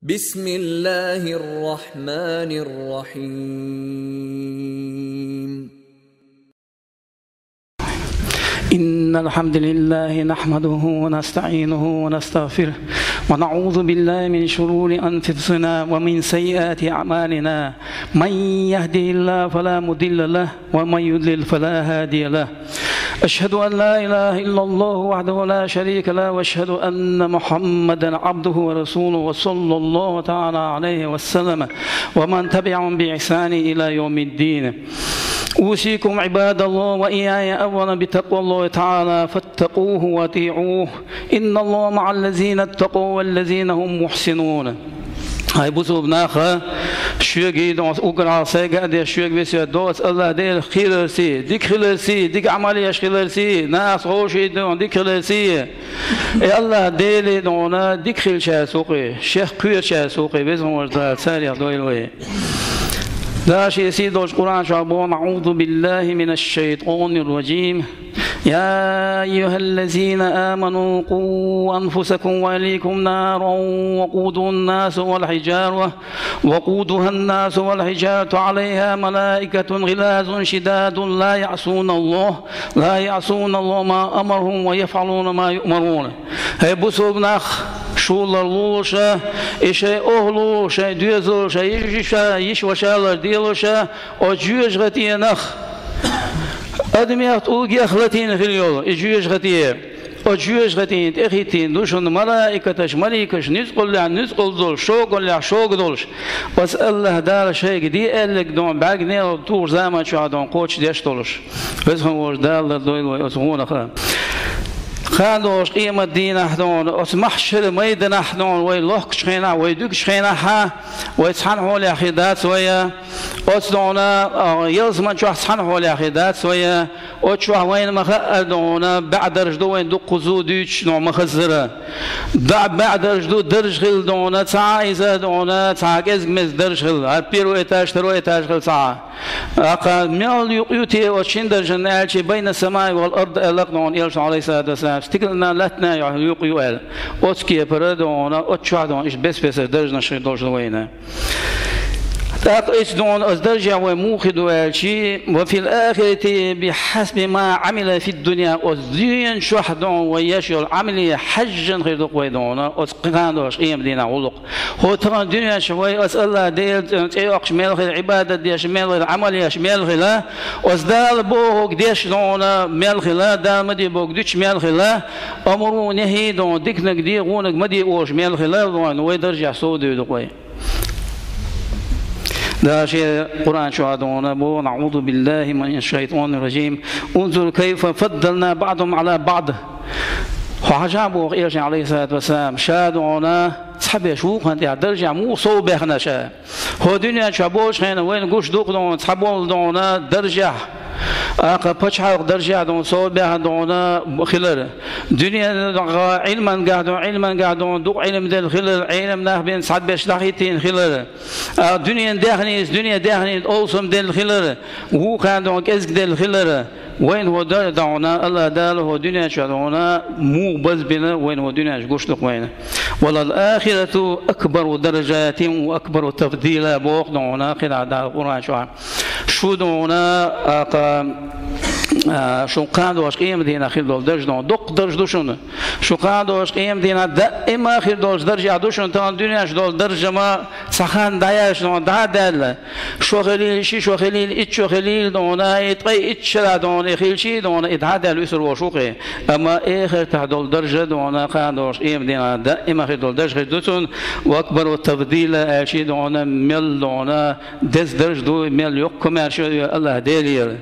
بسم الله الرحمن الرحيم. إن الحمد لله نحمده ونستعينه ونستغفره ونعوذ بالله من شرور أنفسنا ومن سيئات أعمالنا، من يهده الله فلا مضل له ومن يضلل فلا هادي له. أشهد أن لا إله إلا الله وحده لا شريك له، وأشهد أن محمدا عبده ورسوله وصلى الله تعالى عليه وسلم ومن تبعهم بإحسان إلى يوم الدين. أوصيكم عباد الله وإياي أولا بتقوى الله تعالى، فاتقوه وأطيعوه، إن الله مع الذين اتقوا والذين هم محسنون. هاي بوسو بناخه شوقي دوس اوكرا سيغا دي شوق بيسو دوس الله دي خيرسي ديك خيرسي ديك عمليه خيرسي ناس خوشي دون ديك خيرسي اي الله ديلي دونا ديك خيل شاسوقي شيخ كوير شاسوقي بيزون ورد ساري دويلوي داشي سيدوش قرآن شعبون. أعوذ بالله من الشيطان الرجيم. يا أيها الذين آمنوا قوا أنفسكم وأهليكم نارا وقودها الناس والحجارة عليها ملائكة غلاظ شداد لا يعصون الله ما أمرهم ويفعلون ما يؤمرون. هاي بوسو بناخ شولر لولشا إشي أهلوشا ديزولشا يشوشالر ديلوشا أجيوش غتيه نخ أدميات أوجي أخلتين في اليوم إجيوش غتيه أجيوش غتين تأخيتين دوشن ملائكتش ملائكش نزقل دول شوق دولش بس الله دار شيء دي قالك دون بعدين طور زمان شو دون قوتش ديش دولش بس هو دال دول ويسمونه خا خادوش قيمة دين أحدون أسمحشر ميدن أحدون ويلوك شخينا ويدوك شخينا ها ويسحن هولي أخيدات سويا أصدونا يلزم شو أسحن هولي أخيدات سويا أشوه وين مخدونا بعد رجدو وين دو قزو ديش نوع مخزرة بعد رجدو درج خل دونا تعايزة دونا تعايز مز درج خل أبيرو إتاش ترو إتاش خل ساعة أقل ميال يقيوتي وشين درجن ألشي بين السماء والأرض ألقنون يلش عليه الصلاة والسلام استقلنا لاتنا يقيو أل أتكي بردونا أتشعدون إيش بس درجنا شي دوش دوينا تأقيس دون أزدرجع وموخد والشي وفي الآخرة بحسب ما عمل في الدنيا أزدين شحدون ويشير عملي حجا غير دقويدون أسقاندوش قيم دينا علق هو ترى الدنيا شوي أسأل الله ديل تيوق شمال غير عبادة دي شمال غير عملي شمال غير أزدال بوهوك ديش دون مال غير دال مدي بوك ديش مال غير أمرو نهي دون ديكنك دي غونك مدي أوش مال غير دون ويدرجع سودي دقوي داشي قرآن شهادونا بو. نعوذ بالله من الشيطان الرجيم. انظر كيف فضلنا بعضهم على بعض. وحجابو إيرجع عليه الصلاة والسلام شادونا صحبه شوق هندي درجة مو صوبه شا هو دنيا شابوش هنا وين قوش دوق دون صحبو دونا درجة أقا بتشحق درجة دون صوبه دونا خلر دنيا علما قاعدون دوق علم دل خلر علم نه بين سعد بيش داخيتين خلر دنيا داخني أوسم دل خلر وهو كان دون كزك دل خلر وين هو دعونا الله داله هو دنيا شادونا مو بس بنا وين هو دنيا جوش وين ولا الآخرة أكبر درجات وأكبر تفضيلا بوق دعونا خلع دار القرآن شو دعونا شو قادوش قيم دينا خير دول درج دون دق درج دوشون شو قادوش قيم دينا دائما خير دول درجة دوشون تان دنيا دول درجة ما سخان دايش دون دادل شو خليل شي شو خليل إتش شو خليل دون إتقي إتش لا دون خيل شي دون إتعادل ويسر وشوقي أما آخر تهدول درجة دون قادوش قيم دينا دائما خير دول درج خير دوشون وأكبر التفضيل شي دون مل دون دز درج دو مل يقكم شو الله دليل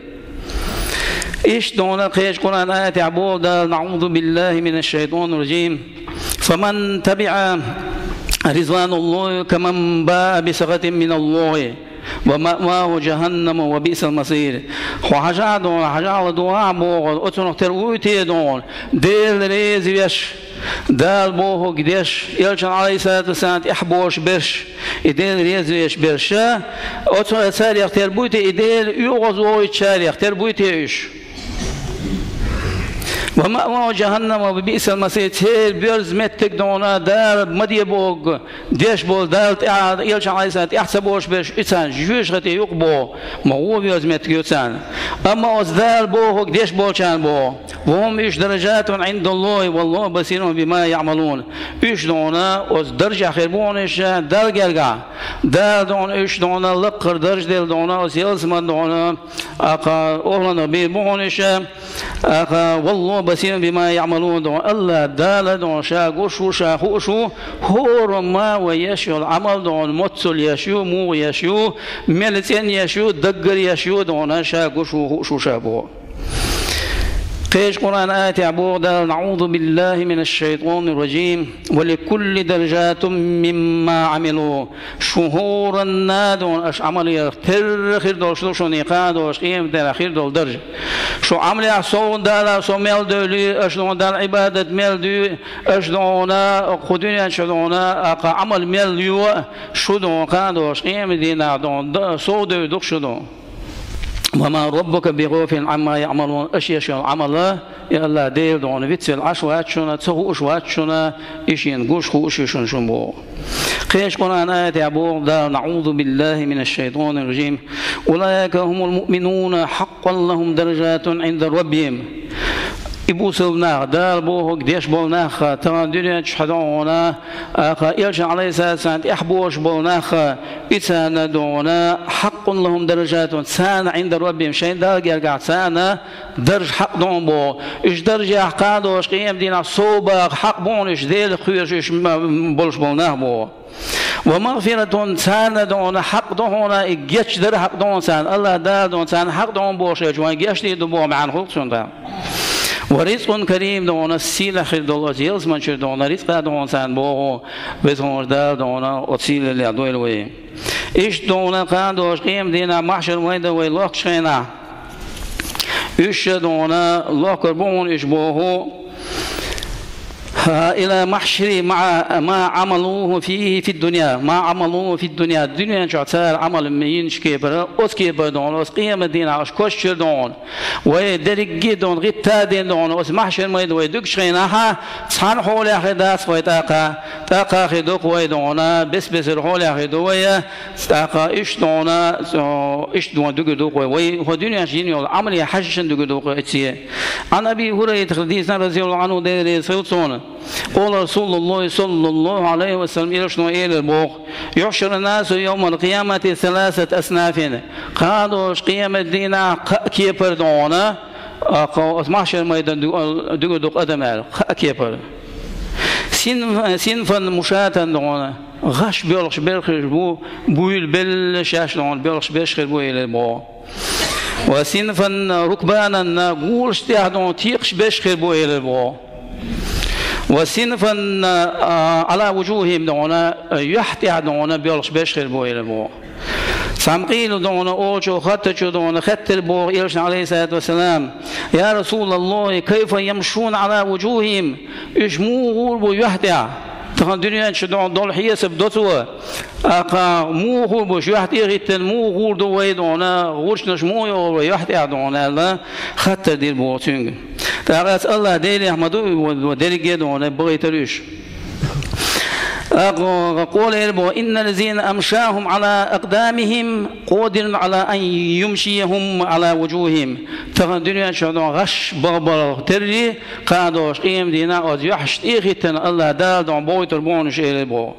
إيش دونا قيش قرآن آيات عبود. نعوذ بالله من الشيطان الرجيم. فمن تبع رضوان الله كمن باء بسخط من الله ومأواه جهنم وبئس المصير. وحاجة دعاء بوغ أتنق ترويتي دون ديل ريزيش دال بوه قديش يلشن عليه الصلاة والسلام إحبوش برش إديل ريزيش برشة أتنق تاريخ تربويتي إديل يغزوه تاريخ تربويتي إيش ومأواه جهنم وبئس المصير تيل بيرز متك دونا دار مدي بوغ ديش بول دارت إيلش على سات يحسبوش بيش إنسان جوش غتي يقبو ما هو بيرز متك يوتسان أما أصدار بوغ ديش بول كان بو وهم إيش درجات عند الله والله بصير بما يعملون إيش دونا درجة خير بون إيش دار جرجع دار دون إيش دونا لقر درج دل دونا أسيلس من دونا أقا أهلنا بيبون إيش أقا والله بصير بما يعملون دون الله دال دون شاقوشو شاخوشو هو ما ويشيو العمل دون متسل يشيو مو يشيو ملتين يشيو دقر يشيو دون شاقوشو شو شابو قيش قرآن آيات عبود نعوذ بالله من الشيطان الرجيم ولكل درجات مما عملوا شهورا نادون اش عمل يختر خير دول شو نيقاد وش قيم دل خير دول درجة شو عمل يحصون دال شو ميل دولي اش دون دال عبادة ميل دو اش دونا خدوني اش دونا اقا عمل ميل يو شو دون قاد وش قيم دينا دون صو دو شو دون وما ربك بغافل عما يعملون اشياء عمله يا الله ديل دون فيتسل عشوات شنا تسو اشوات شنا ايشين غوش خوش شن شنبو قيش قرآن آيات عبور دا نعوذ بالله من الشيطان الرجيم أولئك هم المؤمنون حقا لهم درجات عند ربهم إبوسلنا دار بوه قديش بولناخ ترى الدنيا تشحدونا إلش عليه السلام إحبوش بولناخ إتسانا دونا حق لهم درجات سانا عند ربهم شيء دار يرجع سانا درج حق دون بو إيش درجة حقادوش قيم دينا صوبة حق بون إيش ديل خيرش إيش بولش بولناه بو ومغفرة سانا دون حق دونا إجيش در حق دون سان الله دار دون سان حق دون بوش يجوان جيش دي دبو معن خلق شنطا ورزق كريم دون السيل خير دول أزيلس من شر دون رزق دون سان بوه بزمر دار دون أصيل اللي عدويل وين إيش دون قادوش قيم دينا محشر وين وين لقشنا إيش دون الله كربون إيش بوه إلى محشر مع ما عملوه فيه في الدنيا ما عملوه في الدنيا الدنيا جعتال عمل مين شكيبر أسكيبر دون أسقيم دين عش كشر دون ويدرج دون غتاد دون أس محشر ما يدوي دكشينها صان حول أخداس ويتاقا تاقا خدوق ويدونا بس الحول أخدوية تاقا إيش دونا إيش دون دكدوق وي ودنيا جيني العمل يحششن دكدوق إتيه عن أبي هريرة حديثنا رضي الله عنه دير سيوتون قال رسول الله صلى الله عليه وسلم يرشنو إلى البوق يحشر الناس يوم القيامة ثلاثة أصناف قالوا قيامة دينا كيبر دونا محشر ميدان دوق أدمال كيبر سنفا مشاة دونا غش بيرخش بو بويل بالشاش دون بيرخش بيشخر بو إلى البوق وسنفا ركبانا قولش تهدون تيقش بيشخر بو إلى البوق وسنفا على وجوههم دونا يحتي دونا بيلش بيشخر بو إلى بو سامقيل دونا أوشو خطشو دونا خطر بو إلش عليه الصلاة والسلام يا رسول الله كيف يمشون على وجوههم إشمو غربو يحتي تخن الدنيا شدون دول حيسب دوتوا أقا مو غربو يحتي غيتن مو غردو ويدونا غرش نشمو يو يحتي دونا لا خطر دير بو تنج تعرف الله ديري أحمدو وديري جدون بغيتلوش قول إربو إن الذين أمشاهم على أقدامهم قادر على أن يمشيهم على وجوههم ترى الدنيا شدون غش بابر تري قادوش قيم دينا أز يحشت إيختن الله دال دون بوي تربون شيء إربو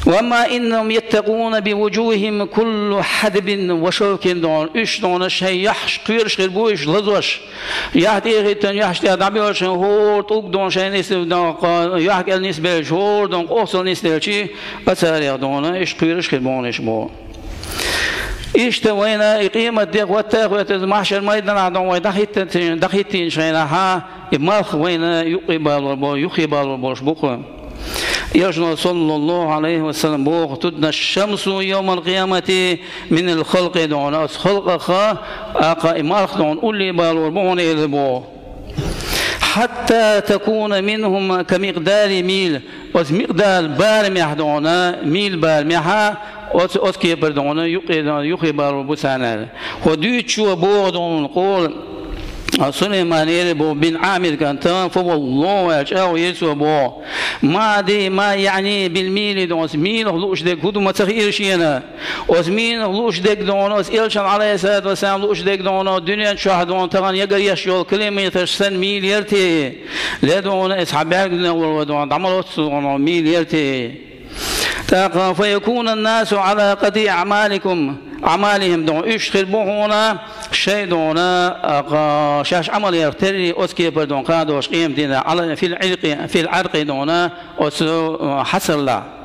وما إنهم يتقون بوجوههم كل حدب وشوك دون إيش دون شيء يحش قيرش غربوش لزوش يحتي غيتن يحش تدعبيوش هور توك دون شيء نسبة دون يحكي النسبة هور دون قوصل نسبة شيء أتاري دون إيش قيرش غربونش بو إيش توينا قيمة ديك وتاخذ المحشر ما يدنا عدون ودخيتين شينها يمرخ وين يقبل بوش بكرة يجنو صلى الله عليه وسلم بوغ تدنا الشمس يوم القيامة من الخلق دون خلق خا أقا إمارخ دون أولي بالوربون إلبو حتى تكون منهم كمقدار ميل ومقدار بارمح دون ميل بارمحة أسكي بردون يقي بالوربو سانا وديت شو بوغ دون قول سليمان بو بن عامر كان فوالله أو يسوع بو ما دي ما يعني بالميل دونس ميل هلوش دك هدو ما تغير شينا وزمين هلوش دك دونس إلشان عليه الصلاة والسلام هلوش دك دونس دنيا شاهدون تغن يقر يشيل كيلومتر سن ميل يرتي لدون إسحابك دون عملوا دون ميل يرتي فيكون الناس على قد أعمالهم دون يشخر بوهنا شيء دون شاش عمل يرتري أسكي بدون قادوش قيم دينا على في العرق دون حصل لا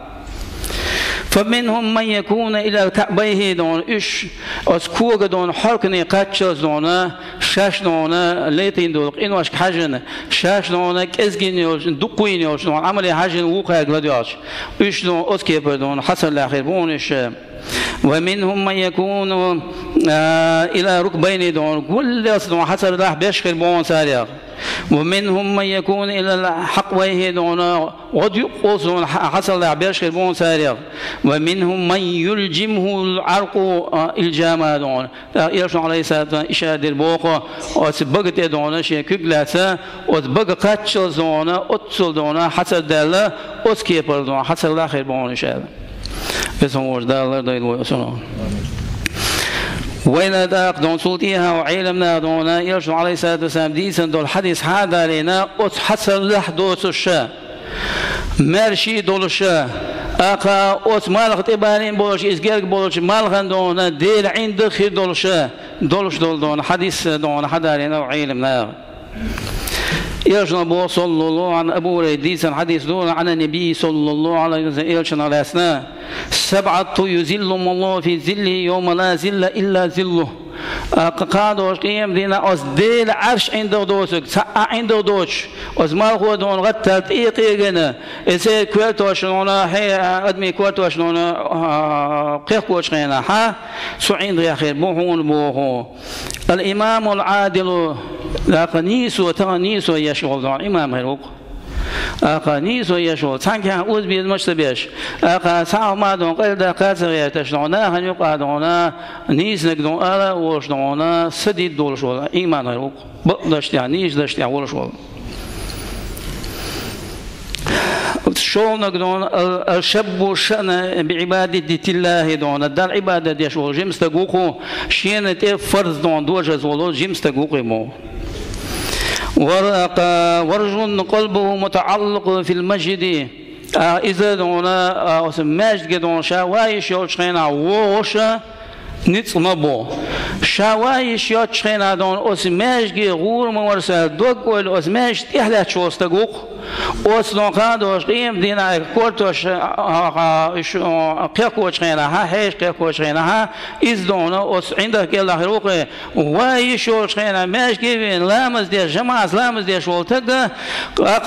فمنهم من يكون إلى كعبيه دون إيش أسكوغ دون حركني قاتشز دون شاش دون ليتين دول إنواش حاجن شاش دون كزجينيوش دقوينيوش دون عمل حاجن وقع غلاديوش إيش دون أسكي بدون حصل الآخر بونش ومنهم من يكون إلى ركبين دون كل دون حصل له بيشخر بون ساريا ومنهم من يكون إلى الحقويه دون قد يقص دون حصل له بيشخر بون ساريا ومنهم من يلجمه العرق الجامع دون إيش عليه السلام إشارة البوق وسبقت دون شيء كجلسة وسبق قتش دون أتصل دون حصل دله أسكيبر دون حصل له خير بون إشارة بسموش دالر دايل ويسون وين داق دون صوتيها وعلمنا دون يرجع عليه الصلاة والسلام ديسن دول حديث هذا لنا حصل له دوس الشا مرشي دول الشا أقا أوت مالخ تبانين بولش إسجارك بولش مالخن دون ديل عند خير دول الشا دولش دون حديث دون هذا لنا وعلمنا يرجع أبو صلى الله عن أبو ريديس الحديث دون عن النبي صلى الله عليه وسلم يرجع على أسنان 7 يذلهم الله في ظله يوم لا ظل إلا ظله قادوش قيم دينا أز ديل عرش عنده دوسك عنده دوش أز ما هو دون غتلت إيقينا إذا كويتوش لونا هي أدمي كويتوش لونا قيقوش غينا ها سعين يا أخي بوهون الإمام العادل نيسو تغنيسو يشغل دون إمام هيروك نيسو يشغل تانك أوز بيد مشتبيش ساعة ما دون قيد قاسر يتشلونا هنيقع دونا نيس نقدون ألا وش دونا سديد دول شغل إيمان هيروك بقدشتيا نيش دشتيا ولا شغل شغل نقدون الشب شأن بعبادة الله دون دار عبادة يشغل جيمس تقوقو شين فرض دون دوجة زولو جيمس تقوقي مو ورجل قلبه متعلق في المسجد إذا دون مسجد دون شوايش يوشخينا ووشا نتصنبو شوايش يوشخينا دون مسجد غور مورسا دوغول مسجد إحدى شوز تقوق أصلاً قادوش قيم دينا كورتوش قيقوش غينا ها هيش قيقوش غينا ها إزدونا أص عندك الله روقه وايشوش غينا ماش كيفين لامز دي جماعة لامز دي شولتك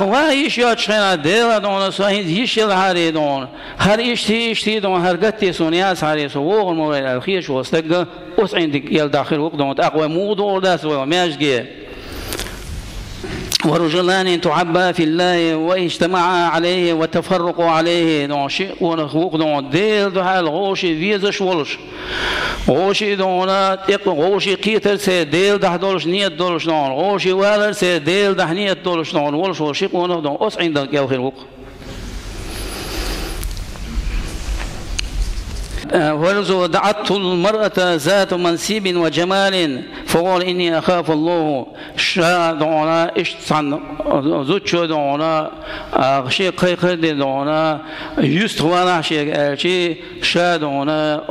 وايشوش غينا ديلا دونا سوين يشيل هاري دون هر اشتي دون هر قتي سونياس هاري سووغ المويل الخيش وستك أص عندك يل داخل وقت دون أقوى مودور داس وماش كي ورجلان تعبا في الله واجتمعا عليه وتفرقوا عليه دون شيء ونخوق دون ديل دو حال غوشي فيزش ولش غوشي دونا تق غوشي قيتر سي ديل ده دولش نيت دولش دون غوشي والر سي ديل ده نيت دولش دون ولش وشيق ونخ دون أس عندك يا خير وق ورزو دعته المرأة ذات منصب وجمال فقال إني أخاف الله شا دونا إشتان زوجو دونا شيء قيقر دونا يستوانا شيء شا دونا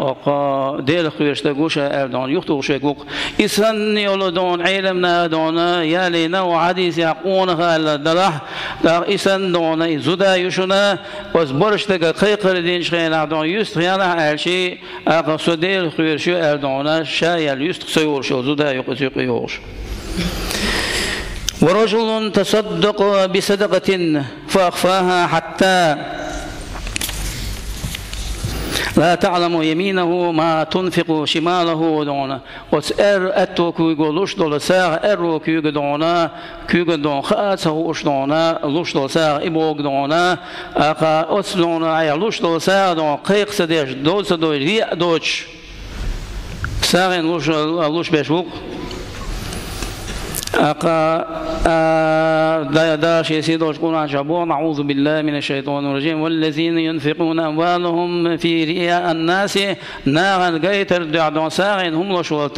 دير خيرش تقوش أردون يختو شيء إسان يولدون علمنا دونا يالينا وحديث يقونها الدلح إسان دونا زودا يشنا وزبرش تقا قيقر دين شخينا دون يستوانا شيء أقصدير خير شو أردونا شايل يستقصيور شو زودا يقصيور ورجل تصدق بصدقة فأخفاها حتى لا تعلم يمينه ما تنفق شماله دونا وسأر أتو كيقولوش دول ساغ أرو كيقدونا كيقدون خاصه وش دونا لوش دول ساغ إبوك دونا أقا أسلونا عيالوش دول ساغ دون قيق سديش دول سدو ريق دوش ساغين لوش بيشوك داش يسيدوش قرآن شابو نعوذ بالله من الشيطان الرجيم والذين ينفقون أموالهم في رياء الناس نارا قيتر دعدون ساغين هم لشوال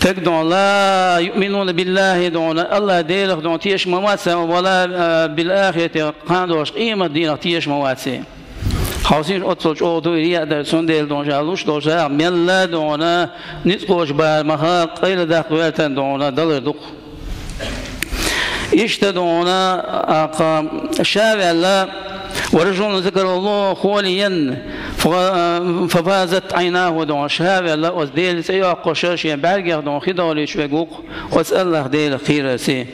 تقدون لا يؤمنون بالله دون الله ديلخ دون تيش مواتسا ولا بالآخرة قاندوش قيمة دينخ تيش مواتسا خاصين أتصلش أوتو رياء درسون ديل دون شالوش دوشا ملا دونا نتقوش بالمخاق قيل داخل ويلتن دونا دلر دق اشتدونا شابع الله ورجل ذكر الله خوليا ففازت عيناه دون شابع الله وزديل سيوق قشاش برقه دون خدالي شوقوق واسأل الله ديل خير سي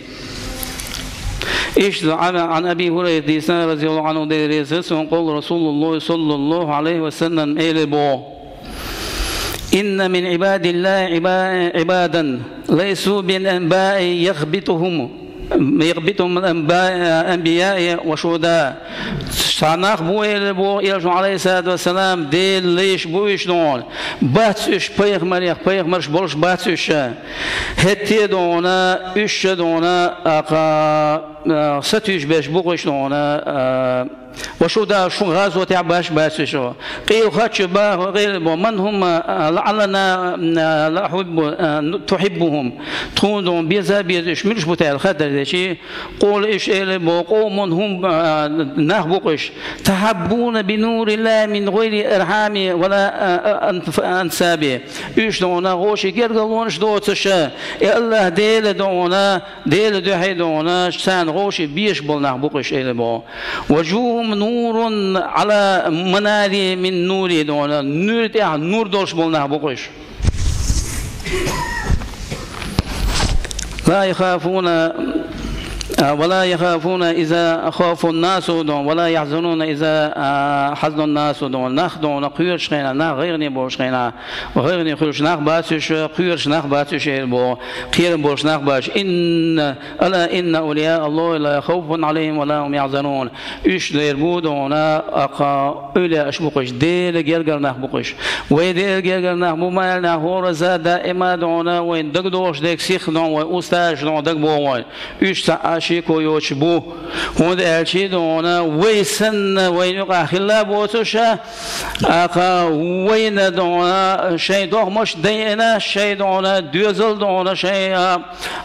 إيش عن أبي هريرة رضي الله عنه ديريس قول رسول الله صلى الله عليه وسلم إلبو إن من عباد الله عبادا ليسوا بالأنباء يغبطهم الأنبياء وشهداء سانخ بو إلجو عليه الصلاة والسلام ديل ليش بويش دون باتسوش بيغمرش بولش باتسوش هتي دونا إش دونا ستوش بيش بوغش دونا وشهداء شو غازو تعباش باتسوش قيل خاتش غير من هم لعلنا لا تحبهم تكون بيزا بيزش ملش بتاع الخدر شيء قول إيش قوم هم نهبقش تحبون بنور الله من غير إرحام ولا أنساب إيش دونا غوشي كيرغلونش دوتش الله ديل دونا ديل دحي دونا سان غوشي بيش بول نهبقش إلبو وجوههم نور على مناري من نوري دونا نور تاع نور دوش بول نهبقش لا يخافون ولا يخافون إذا خافوا الناس ولا يحزنون إذا حزن الناس نخدون قيرش خينا نخ غيرني بوش خينا وغيرني خيرش نخ باتش قيرش نخ باتش بو قير بوش نخ باش ألا إن أولياء الله لا خوف عليهم ولا هم يحزنون إيش دير بودونا أقا أولياء أشبقش دير جرجر نخ بقش ويدير جرجر نخ بما نخ ورزا دائما دونا وين دقدوش ديك سيخ دون وأستاج دون دق بوين إيش شيكو يوشبو هون الشي دونا ويسن وين خلا بوتوشا اقا وين دونا شيء دوغ مش دينا شيء دونا دوزل دونا شيء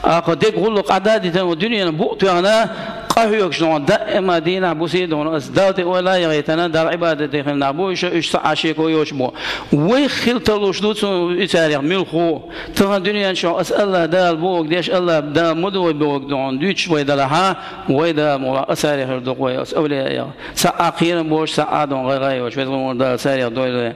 اقا ديك غلو قعدادي الدنيا بوتانا قهوك شلون دائما دينا بوسي دونا ازداد ولا يغيتنا دار عبادتي خلنا بوش ايش شيكو يوشبو ويخلطلوش دوتو يتاريخ ملخو ترى الدنيا ان شاء اسال الله دال بوك ديش الله دا مدو بوك دون دوتش ويدلها ويدا مولا اساري هردوق ويس اولياء ساعه اخيرا بوش ساعه دون غير وش بيزمون دا ساري دول